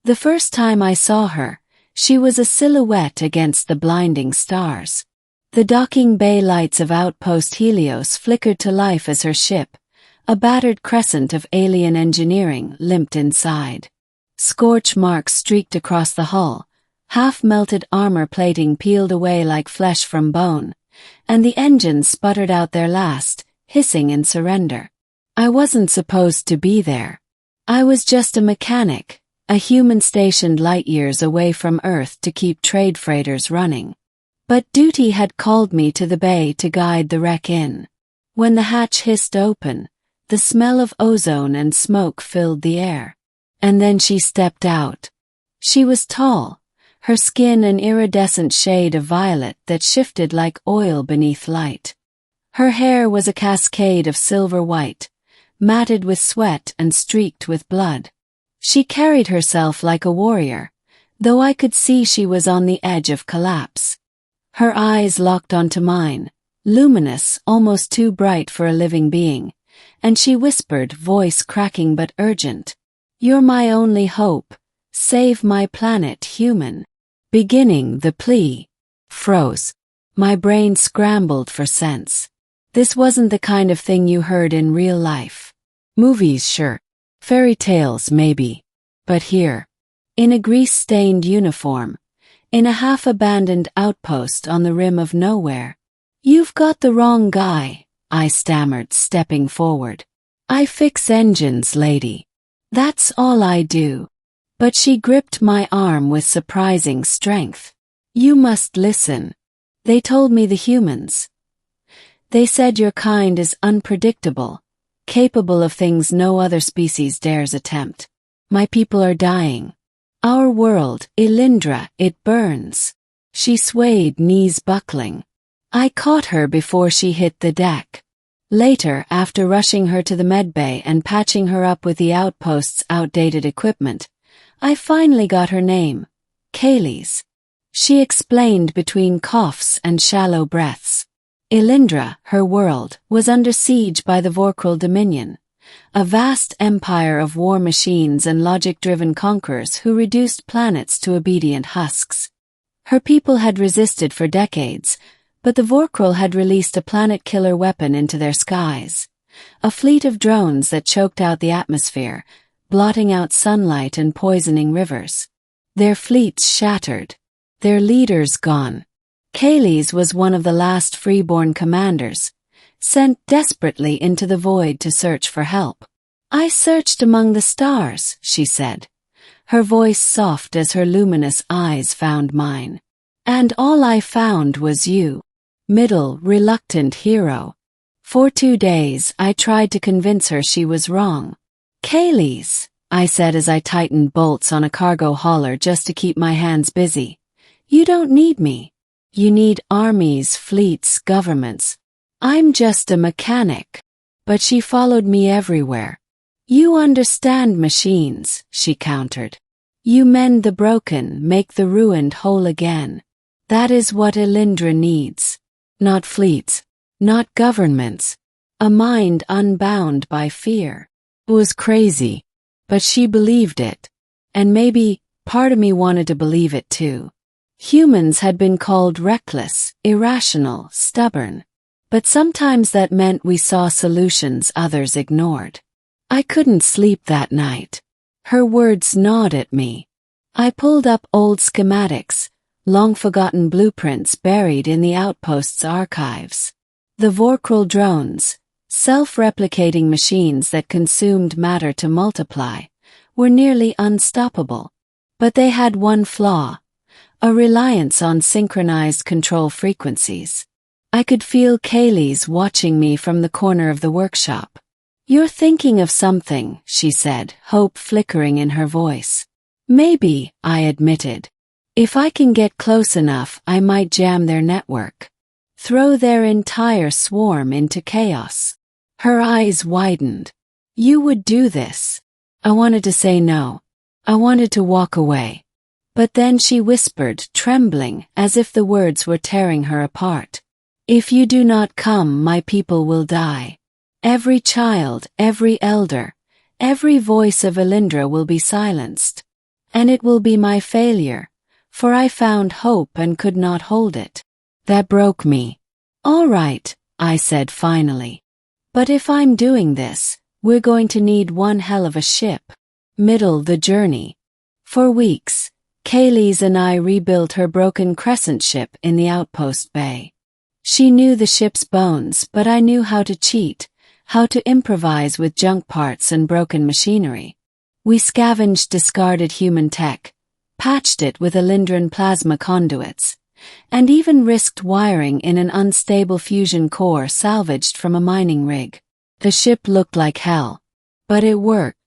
The first time I saw her, she was a silhouette against the blinding stars. The docking bay lights of Outpost Helios flickered to life as her ship, a battered crescent of alien engineering, limped inside. Scorch marks streaked across the hull, half-melted armor plating peeled away like flesh from bone, and the engines sputtered out their last, hissing in surrender. I wasn't supposed to be there. I was just a mechanic, a human stationed light years away from Earth to keep trade freighters running. But duty had called me to the bay to guide the wreck in. When the hatch hissed open, the smell of ozone and smoke filled the air. And then she stepped out. She was tall, her skin an iridescent shade of violet that shifted like oil beneath light. Her hair was a cascade of silver white, matted with sweat and streaked with blood. She carried herself like a warrior, though I could see she was on the edge of collapse. Her eyes locked onto mine, luminous, almost too bright for a living being, and she whispered, voice cracking but urgent, "You're my only hope. Save my planet, human." Beginning the plea. Froze. My brain scrambled for sense. This wasn't the kind of thing you heard in real life. Movies, sure. Fairy tales, maybe. But here, in a grease-stained uniform, in a half-abandoned outpost on the rim of nowhere. "You've got the wrong guy," I stammered, stepping forward. "I fix engines, lady. That's all I do." But she gripped my arm with surprising strength. "You must listen. They told me the humans. They said your kind is unpredictable, capable of things no other species dares attempt. My people are dying. Our world, Elindra, it burns." She swayed, knees buckling. I caught her before she hit the deck. Later, after rushing her to the medbay and patching her up with the outpost's outdated equipment, I finally got her name, Kaylee's. She explained between coughs and shallow breaths. Elindra, her world, was under siege by the Vorkril Dominion, a vast empire of war machines and logic-driven conquerors who reduced planets to obedient husks. Her people had resisted for decades, but the Vorkril had released a planet-killer weapon into their skies, a fleet of drones that choked out the atmosphere, blotting out sunlight and poisoning rivers. Their fleets shattered, their leaders gone. Kaylee's was one of the last freeborn commanders, sent desperately into the void to search for help. "I searched among the stars," she said, her voice soft as her luminous eyes found mine. "And all I found was you. Middle, reluctant hero." For 2 days I tried to convince her she was wrong. "Kaylee's," I said as I tightened bolts on a cargo hauler just to keep my hands busy. "You don't need me. You need armies, fleets, governments. I'm just a mechanic." But she followed me everywhere. "You understand machines," she countered. "You mend the broken, make the ruined whole again. That is what Elindra needs. Not fleets, not governments. A mind unbound by fear." It was crazy, but she believed it. And maybe part of me wanted to believe it too. Humans had been called reckless, irrational, stubborn. But sometimes that meant we saw solutions others ignored. I couldn't sleep that night. Her words gnawed at me. I pulled up old schematics, long-forgotten blueprints buried in the outpost's archives. The Vorkril drones, self-replicating machines that consumed matter to multiply, were nearly unstoppable. But they had one flaw, a reliance on synchronized control frequencies. I could feel Kaylee's watching me from the corner of the workshop. "You're thinking of something," she said, hope flickering in her voice. "Maybe," I admitted. "If I can get close enough, I might jam their network. Throw their entire swarm into chaos." Her eyes widened. "You would do this?" I wanted to say no. I wanted to walk away. But then she whispered, trembling, as if the words were tearing her apart. "If you do not come, my people will die. Every child, every elder, every voice of Elindra will be silenced. And it will be my failure, for I found hope and could not hold it. That broke me. All right, I said finally. But if I'm doing this, we're going to need one hell of a ship. Middle the journey. For weeks, Kaylee's and I rebuilt her broken crescent ship in the outpost bay. She knew the ship's bones, but I knew how to cheat, how to improvise with junk parts and broken machinery. We scavenged discarded human tech, patched it with Alindran plasma conduits, and even risked wiring in an unstable fusion core salvaged from a mining rig. The ship looked like hell, but it worked.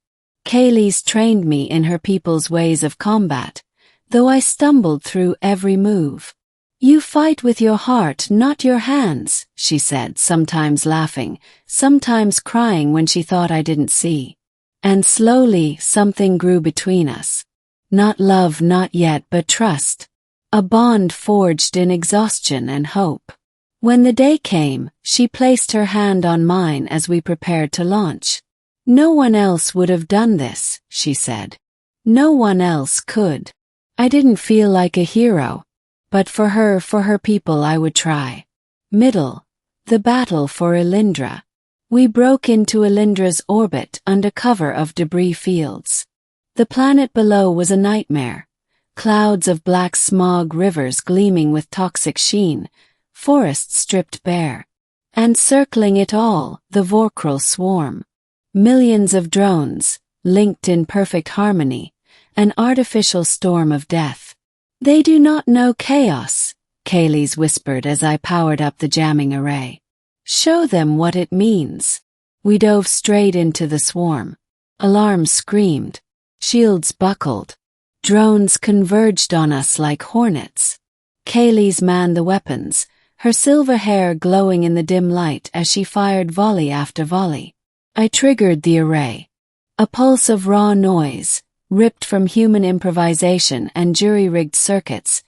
Kaylee's trained me in her people's ways of combat, though I stumbled through every move. You fight with your heart, not your hands, she said, sometimes laughing, sometimes crying when she thought I didn't see. And slowly something grew between us. Not love, not yet, but trust. A bond forged in exhaustion and hope. When the day came, she placed her hand on mine as we prepared to launch. No one else would have done this, she said. No one else could. I didn't feel like a hero, but for her people I would try. Middle. The battle for Elindra. We broke into Elindra's orbit under cover of debris fields. The planet below was a nightmare. Clouds of black smog, rivers gleaming with toxic sheen, forests stripped bare. And circling it all, the Vorkril swarm. Millions of drones, linked in perfect harmony, an artificial storm of death. They do not know chaos, Kaylee's whispered as I powered up the jamming array. Show them what it means. We dove straight into the swarm. Alarms screamed. Shields buckled. Drones converged on us like hornets. Kaylee's manned the weapons, her silver hair glowing in the dim light as she fired volley after volley. I triggered the array. A pulse of raw noise, ripped from human improvisation and jury-rigged circuits,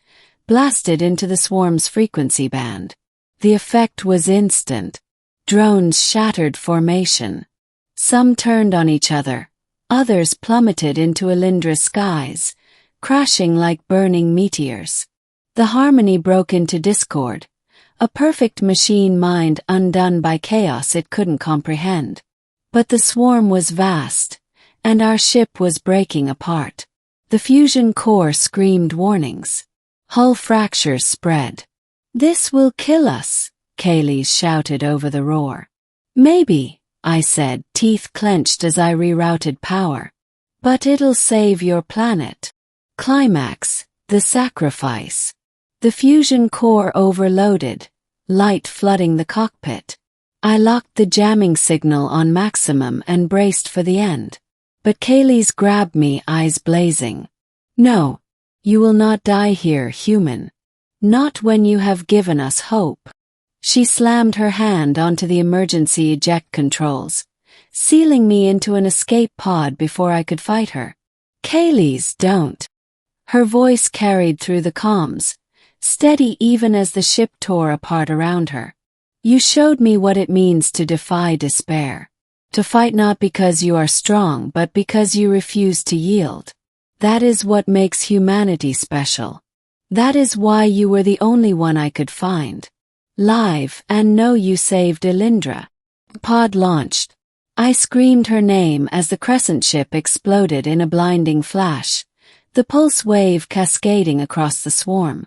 blasted into the swarm's frequency band. The effect was instant. Drones shattered formation. Some turned on each other. Others plummeted into Elindra's skies, crashing like burning meteors. The harmony broke into discord, a perfect machine mind undone by chaos it couldn't comprehend. But the swarm was vast, and our ship was breaking apart. The fusion core screamed warnings. Hull fractures spread. This will kill us, Kaylee shouted over the roar. Maybe, I said, teeth clenched as I rerouted power. But it'll save your planet. Climax, the sacrifice. The fusion core overloaded, light flooding the cockpit. I locked the jamming signal on maximum and braced for the end. But Kaylee's grabbed me, eyes blazing. No, you will not die here, human. Not when you have given us hope. She slammed her hand onto the emergency eject controls, sealing me into an escape pod before I could fight her. Kaylee's, don't. Her voice carried through the comms, steady even as the ship tore apart around her. You showed me what it means to defy despair. To fight not because you are strong but because you refuse to yield. That is what makes humanity special. That is why you were the only one I could find. Live, and know you saved Elindra. Pod launched. I screamed her name as the crescent ship exploded in a blinding flash, the pulse wave cascading across the swarm.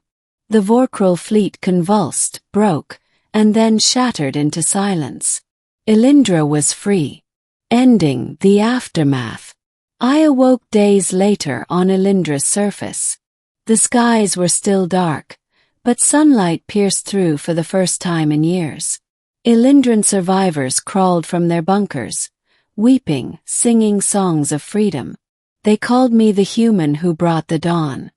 The Vorkril fleet convulsed, broke, and then shattered into silence. Elindra was free. Ending the aftermath. I awoke days later on Elindra's surface. The skies were still dark, but sunlight pierced through for the first time in years. Elindran survivors crawled from their bunkers, weeping, singing songs of freedom. They called me the human who brought the dawn.